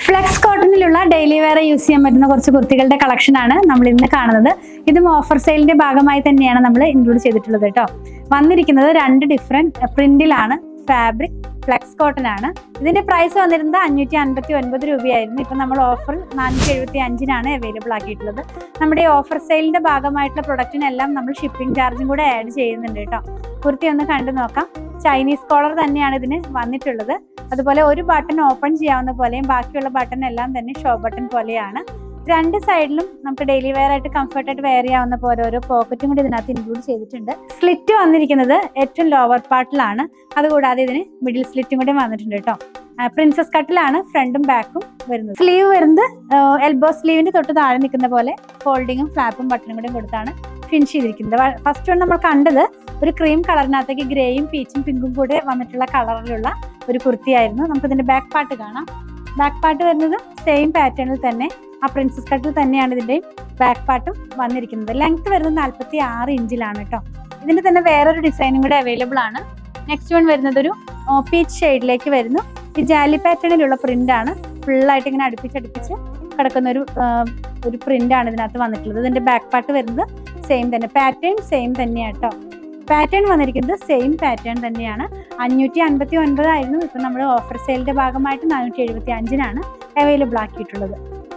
Flex കോട്ടണിലുള്ള daily wear use ചെയ്യാൻ പറ്റുന്ന കുറച്ച് കുർത്തികളുടെ കളക്ഷനാണ് നമ്മൾ ഇന്ന് കാണുന്നത്. ഇതും ഓഫർ സെയിലിന്റെ ഭാഗമായി തന്നെയാണ് നമ്മൾ ഇൻക്ലൂഡ് ചെയ്തിട്ടുള്ളത് കേട്ടോ. വന്നിരിക്കുന്നത് രണ്ട് ഡിഫറെന്റ് പ്രിന്റിലാണ്. ഫാബ്രിക് ഫ്ലെക്സ് കോട്ടൺ ആണ്. ഇതിന്റെ പ്രൈസ് വന്നിരുന്നത് 559 രൂപയായിരുന്നു. ഇപ്പൊ നമ്മൾ ഓഫർ 475-നാണ് അവൈലബിൾ ആക്കിയിട്ടുള്ളത്. നമ്മുടെ ഈ ഓഫർ സെയിലിന്റെ ഭാഗമായിട്ടുള്ള പ്രൊഡക്റ്റിനെല്ലാം നമ്മൾ ഷിപ്പിംഗ് ചാർജും കൂടെ ആഡ് ചെയ്യുന്നുണ്ട് കേട്ടോ. കുർത്തി ഒന്ന് കണ്ടു നോക്കാം. ചൈനീസ് കോളർ തന്നെയാണ് ഇതിന് വന്നിട്ടുള്ളത്. അതുപോലെ ഒരു ബട്ടൺ ഓപ്പൺ ചെയ്യാവുന്ന പോലെയും ബാക്കിയുള്ള ബട്ടൺ എല്ലാം തന്നെ ഷോ ബട്ടൺ പോലെയാണ്. രണ്ട് സൈഡിലും നമുക്ക് ഡെയിലി വെയർ ആയിട്ട് കംഫർട്ടായിട്ട് വെയർ ചെയ്യാവുന്ന പോലെ ഓരോ പോക്കറ്റും കൂടി ഇതിനകത്ത് ഇൻക്ലൂഡ് ചെയ്തിട്ടുണ്ട്. സ്ലിറ്റ് വന്നിരിക്കുന്നത് ഏറ്റവും ലോവർ പാർട്ടിലാണ്. അതുകൂടാതെ ഇതിന് മിഡിൽ സ്ലിറ്റും കൂടി വന്നിട്ടുണ്ട് കേട്ടോ. പ്രിൻസസ് കട്ടിലാണ് ഫ്രണ്ടും ബാക്കും വരുന്നത്. സ്ലീവ് വരുന്നത് എൽബോ സ്ലീവിന്റെ തൊട്ട് താഴെ നിൽക്കുന്ന പോലെ ഫോൾഡിങ്ങും ഫ്ലാപ്പും ബട്ടണും കൂടി കൊടുത്താണ് ഫിനിഷ് ചെയ്തിരിക്കുന്നത്. ഫസ്റ്റ് വൺ നമ്മൾ കണ്ടത് ഒരു ക്രീം കളറിനകത്തേക്ക് ഗ്രേയും പീച്ചും പിങ്കും കൂടെ വന്നിട്ടുള്ള കളറിലുള്ള ഒരു കുർത്തിയായിരുന്നു. നമുക്ക് ഇതിന്റെ ബാക്ക് പാർട്ട് കാണാം. ബാക്ക് പാർട്ട് വരുന്നത് സെയിം പാറ്റേണിൽ തന്നെ ആ പ്രിൻസസ് കട്ടിൽ തന്നെയാണ് ഇതിന്റെ ബാക്ക് പാർട്ടും വന്നിരിക്കുന്നത്. ലെങ്ത് വരുന്നത് 46 ഇഞ്ചിലാണ് കേട്ടോ. ഇതിന്റെ തന്നെ വേറൊരു ഡിസൈനും കൂടെ അവൈലബിൾ ആണ്. നെക്സ്റ്റ് വൺ വരുന്നത് ഒരു പീച്ച് ഷെയ്ഡിലേക്ക് വരുന്നു. ഈ ജാലി പാറ്റേണിലുള്ള പ്രിന്റ് ആണ്. ഫുള്ളായിട്ട് ഇങ്ങനെ അടുപ്പിച്ച് കിടക്കുന്ന ഒരു പ്രിന്റ് ആണ് ഇതിനകത്ത് വന്നിട്ടുള്ളത്. ഇതിന്റെ ബാക്ക് പാർട്ട് വരുന്നത് സെയിം തന്നെ, പാറ്റേൺ സെയിം തന്നെയാണ് കേട്ടോ. പാറ്റേൺ വന്നിരിക്കുന്നത് സെയിം പാറ്റേൺ തന്നെയാണ്. 559 ആയിരുന്നു. ഇപ്പം നമ്മൾ ഓഫർ സെയിലിന്റെ ഭാഗമായിട്ട് 475-നാണ് അവൈലബിൾ ആക്കിയിട്ടുള്ളത്.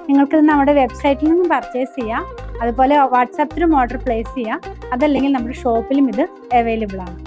നിങ്ങൾക്കിത് നമ്മുടെ വെബ്സൈറ്റിൽ നിന്നും പർച്ചേസ് ചെയ്യാം. അതുപോലെ വാട്സാപ്പിലും ഓർഡർ പ്ലേസ് ചെയ്യാം. അതല്ലെങ്കിൽ നമ്മുടെ ഷോപ്പിലും ഇത് അവൈലബിൾ ആണ്.